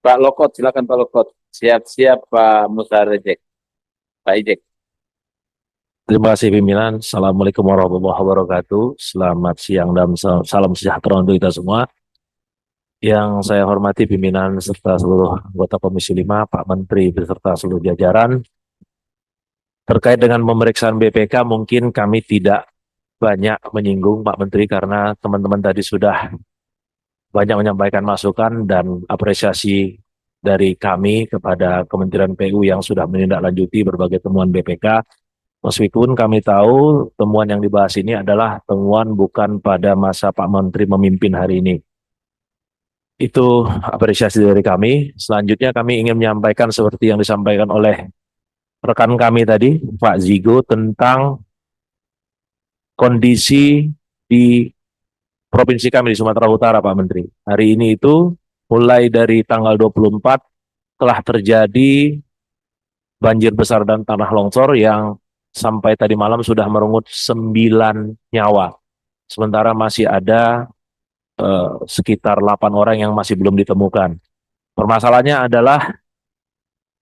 Pak Lokot, silakan Pak Lokot. Siap-siap Pak Musarejek. Pak Ijek. Terima kasih pimpinan. Assalamualaikum warahmatullahi wabarakatuh. Selamat siang dan salam sejahtera untuk kita semua. Yang saya hormati pimpinan serta seluruh anggota Komisi 5, Pak Menteri beserta seluruh jajaran. Terkait dengan pemeriksaan BPK, mungkin kami tidak banyak menyinggung Pak Menteri karena teman-teman tadi sudah banyak menyampaikan masukan dan apresiasi dari kami kepada Kementerian PU yang sudah menindaklanjuti berbagai temuan BPK. Meskipun kami tahu temuan yang dibahas ini adalah temuan bukan pada masa Pak Menteri memimpin hari ini. Itu apresiasi dari kami. Selanjutnya kami ingin menyampaikan seperti yang disampaikan oleh rekan kami tadi, Pak Zigo, tentang kondisi di provinsi kami di Sumatera Utara, Pak Menteri. Hari ini itu mulai dari tanggal 24 telah terjadi banjir besar dan tanah longsor yang sampai tadi malam sudah merenggut 9 nyawa. Sementara masih ada sekitar 8 orang yang masih belum ditemukan. Permasalahannya adalah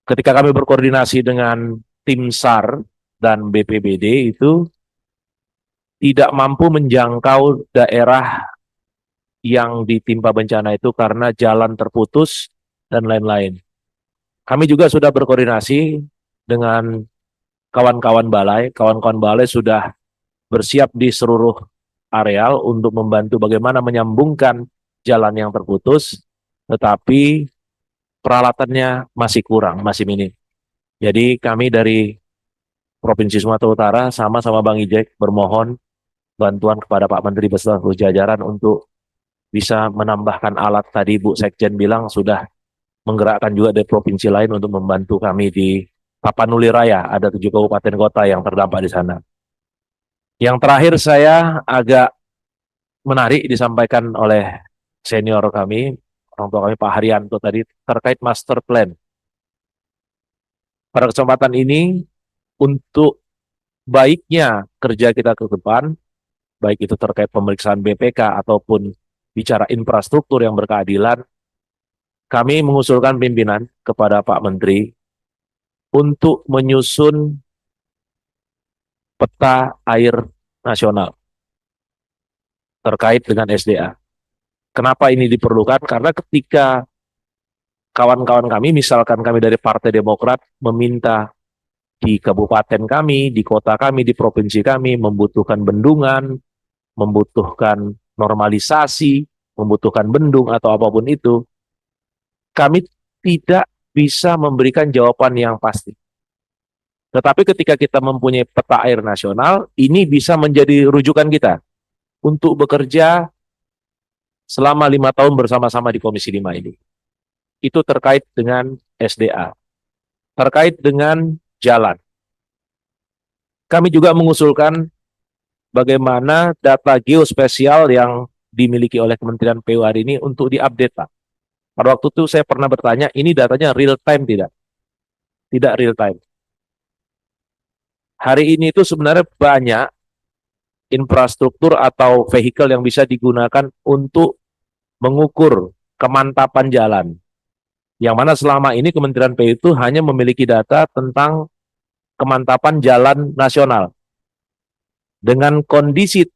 ketika kami berkoordinasi dengan tim SAR dan BPBD itu tidak mampu menjangkau daerah yang ditimpa bencana itu karena jalan terputus dan lain-lain. Kami juga sudah berkoordinasi dengan kawan-kawan balai sudah bersiap di seluruh areal untuk membantu bagaimana menyambungkan jalan yang terputus, tetapi peralatannya masih kurang, masih minim. Jadi kami dari Provinsi Sumatera Utara sama-sama Bang Ijek bermohon bantuan kepada Pak Menteri beserta jajaran untuk bisa menambahkan alat tadi Bu Sekjen bilang sudah menggerakkan juga dari provinsi lain untuk membantu kami di Tapanuli Raya. Ada 7 kabupaten kota yang terdampak di sana. Yang terakhir saya agak menarik disampaikan oleh senior kami, orang tua kami Pak Haryanto tadi terkait master plan. Pada kesempatan ini untuk baiknya kerja kita ke depan, baik itu terkait pemeriksaan BPK ataupun bicara infrastruktur yang berkeadilan, kami mengusulkan pimpinan kepada Pak Menteri untuk menyusun peta air nasional terkait dengan SDA. Kenapa ini diperlukan? Karena ketika kawan-kawan kami, misalkan kami dari Partai Demokrat, meminta di kabupaten kami, di kota kami, di provinsi kami, membutuhkan bendungan, membutuhkan normalisasi, membutuhkan bendung atau apapun itu, kami tidak bisa memberikan jawaban yang pasti. Tetapi ketika kita mempunyai peta air nasional, ini bisa menjadi rujukan kita untuk bekerja selama 5 tahun bersama-sama di Komisi 5 ini. Itu terkait dengan SDA, terkait dengan jalan. Kami juga mengusulkan bagaimana data geospasial yang dimiliki oleh Kementerian PU hari ini untuk diupdate, Pak. Pada waktu itu saya pernah bertanya, ini datanya real time tidak? Tidak real time. Hari ini itu sebenarnya banyak infrastruktur atau vehicle yang bisa digunakan untuk mengukur kemantapan jalan. Yang mana selama ini Kementerian PU itu hanya memiliki data tentang kemantapan jalan nasional. Dengan kondisi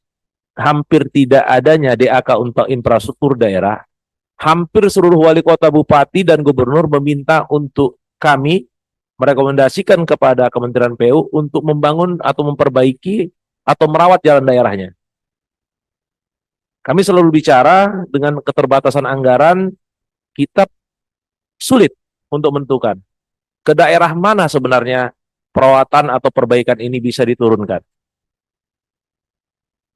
hampir tidak adanya DAK untuk infrastruktur daerah, hampir seluruh wali kota, bupati, dan gubernur meminta untuk kami merekomendasikan kepada Kementerian PU untuk membangun atau memperbaiki atau merawat jalan daerahnya. Kami selalu bicara dengan keterbatasan anggaran, kita sulit untuk menentukan ke daerah mana sebenarnya perawatan atau perbaikan ini bisa diturunkan.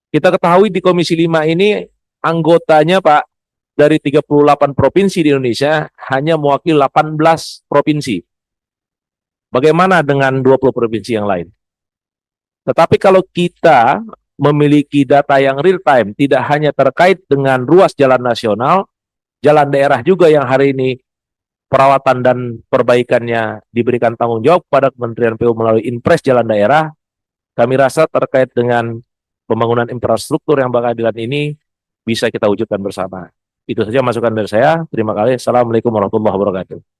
Kita ketahui di Komisi 5 ini anggotanya Pak dari 38 provinsi di Indonesia hanya mewakili 18 provinsi. Bagaimana dengan 20 provinsi yang lain? Tetapi kalau kita memiliki data yang real time, tidak hanya terkait dengan ruas jalan nasional, jalan daerah juga yang hari ini perawatan dan perbaikannya diberikan tanggung jawab pada Kementerian PU melalui Inpres Jalan Daerah, kami rasa terkait dengan pembangunan infrastruktur yang berkeadilan ini bisa kita wujudkan bersama. Itu saja masukan dari saya. Terima kasih. Assalamualaikum warahmatullahi wabarakatuh.